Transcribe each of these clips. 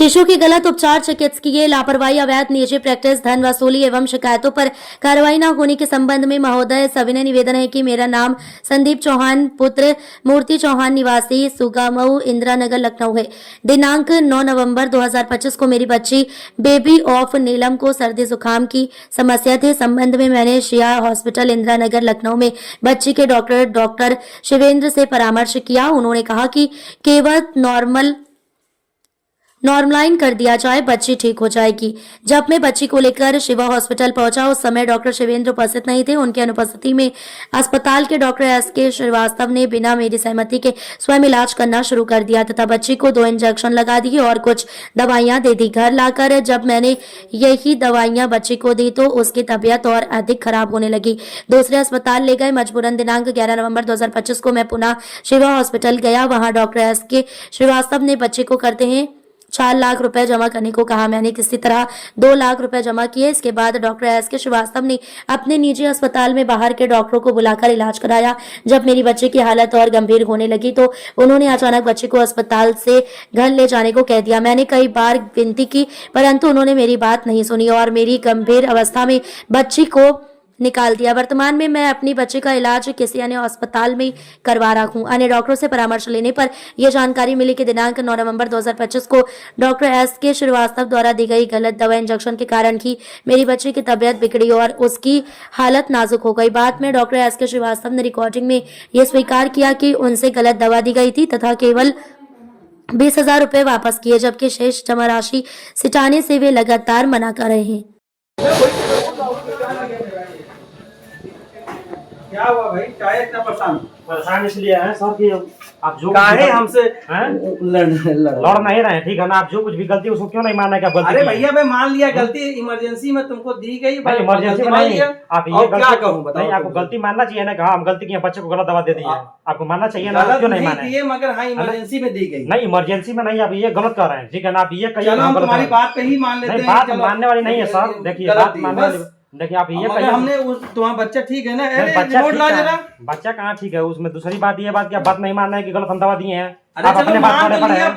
शिशु की गलत उपचार, चिकित्सकीय लापरवाही, अवैध निजी प्रैक्टिस, धन वसूली एवं शिकायतों पर कार्रवाई न होने के संबंध में महोदय सविनय निवेदन है कि मेरा नाम संदीप चौहान पुत्र मूर्ति चौहान निवासी सुगामऊ इंदिरा नगर लखनऊ है। दिनांक 9 नवंबर 2025 को मेरी बच्ची बेबी ऑफ नीलम को सर्दी जुकाम की समस्या थी। संबंध में मैंने शिया हॉस्पिटल इंदिरा नगर लखनऊ में बच्ची के डॉक्टर शिवेंद्र से परामर्श किया। उन्होंने कहा कि केवल नॉर्मलाइन कर दिया जाए, बच्ची ठीक हो जाएगी। जब मैं बच्ची को लेकर शिवा हॉस्पिटल पहुंचा, उस समय डॉक्टर शिवेंद्र उपस्थित नहीं थे। उनकी अनुपस्थिति में अस्पताल के डॉक्टर एस.के. श्रीवास्तव ने बिना मेरी सहमति के स्वयं इलाज करना शुरू कर दिया तथा बच्ची को 2 इंजेक्शन लगा दिए और कुछ दवाइयां दे दी। घर लाकर जब मैंने यही दवाइयां बच्ची को दी तो उसकी तबीयत और अधिक खराब होने लगी। दूसरे अस्पताल ले गए। मजबूरन दिनांक 11 नवंबर 2025 को मैं पुनः शिवा हॉस्पिटल गया। वहां डॉक्टर एस.के. श्रीवास्तव ने बच्ची को करते हैं 4 लाख रुपए जमा करने को कहा। मैंने किसी तरह 2 लाख रुपए जमा किए। इसके बाद डॉक्टर एस.के. श्रीवास्तव ने अपने निजी अस्पताल में बाहर के डॉक्टरों को बुलाकर इलाज कराया। जब मेरी बच्ची की हालत और गंभीर होने लगी तो उन्होंने अचानक बच्ची को अस्पताल से घर ले जाने को कह दिया। मैंने कई बार विनती की परंतु उन्होंने मेरी बात नहीं सुनी और मेरी गंभीर अवस्था में बच्ची को निकाल दिया। वर्तमान में मैं अपनी बच्ची का इलाज किसी अन्य अस्पताल में करवा रहा हूं। अन्य डॉक्टरों से परामर्श लेने पर यह जानकारी मिली कि दिनांक 9 नवंबर 2025 को डॉक्टर एस.के. श्रीवास्तव द्वारा दी गई गलत दवा इंजेक्शन के कारण ही मेरी बच्ची की तबीयत बिगड़ी और उसकी हालत नाजुक हो गई। बाद में डॉक्टर एस.के. श्रीवास्तव ने रिकॉर्डिंग में यह स्वीकार किया कि उनसे गलत दवा दी गई थी तथा केवल 20,000 रुपए वापस किए, जबकि शेष जमा राशि सिटाने से वे लगातार मना कर रहे हैं। क्या हुआ भाई, क्या इतना परेशान इसलिए है सर कि आप जो काहे हमसे लड़ नहीं रहे, ठीक है ना। आप जो कुछ भी गलती उसको क्यों नहीं मानना, क्या गलती? अरे भैया मैं मान लिया गलती इमरजेंसी में तुमको दी गई। इमरजेंसी में नहीं, आप ये क्या कहूँ बताओ? नहीं, आपको गलती मानना चाहिए ना। कहा हम गलती की, बच्चे को गलत दवा दे दी है, आपको मानना चाहिए ना। क्यों नहीं माने? मगर हाँ इमरजेंसी में दी गई। नहीं, इमरजेंसी में नहीं, आप ये गलत कर रहे हैं, ठीक है ना। आप ये कहिए हम तुम्हारी बात पे ही मान लेते हैं। बात मानने वाली नहीं है सर। देखिए बात मानने वाली, देखिए आप ये कहिए हमने तुम्हारा बच्चा ठीक है ना। बच्चा कहाँ ठीक है? उसमें दूसरी बात ये बात की आप बात नहीं मानना है कि गलत हम दवा दिए हैं। अरे आप अपने बात छोड़े पड़े हैं।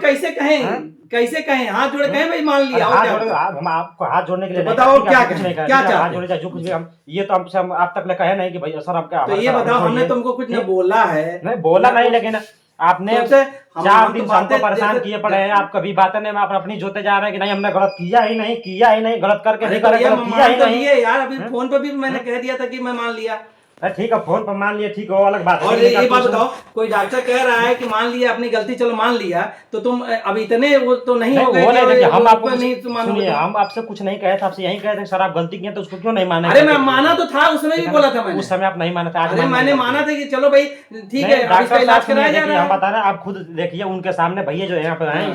कैसे कहें हाथ जोड़े कहें भाई मान लिया। हम आपको हाथ जोड़ने के लिए बताओ क्या कुछ नहीं कहा, हाथ जोड़े चाहे जो कुछ भी। हम ये तो हमसे आप तक ले कहे नहीं कि भाई सर आप क्या। तो ये बताओ, हमने तुमको कुछ नहीं बोला है। नहीं बोला नहीं, लेकिन आपने 4 दिन से हमको परेशान किए पड़े हैं। आप कभी बातें नहीं, आप अपनी जोते जा रहे हैं कि नहीं हमने गलत किया ही नहीं, गलत करके नहीं किया ही नहीं यार। अभी फोन पर भी मैंने कह दिया था कि मैं मान लिया। ठीक है, फोन पर मान लिया, ठीक है, वो अलग बात है। और ये बात बताओ, कोई डॉक्टर कह रहा है कि मान लिया अपनी गलती, चलो मान लिया, तो तुम अब इतने वो तो नहीं हो गए। हम आपको सुनिए, हम आपसे कुछ नहीं कहे थे, आपसे यही कहे थे सर आप गलती किए तो उसको क्यों नहीं माने? अरे मैं माना तो था, उसमें भी बोला था मैंने। उस समय आप नहीं माने थे, आज मैंने माना था कि चलो भाई ठीक है, डॉक्टर इलाज कराया जा रहा है। हम बता रहे हैं, आप खुद देखिए उनके सामने भैया जो यहाँ पे हैं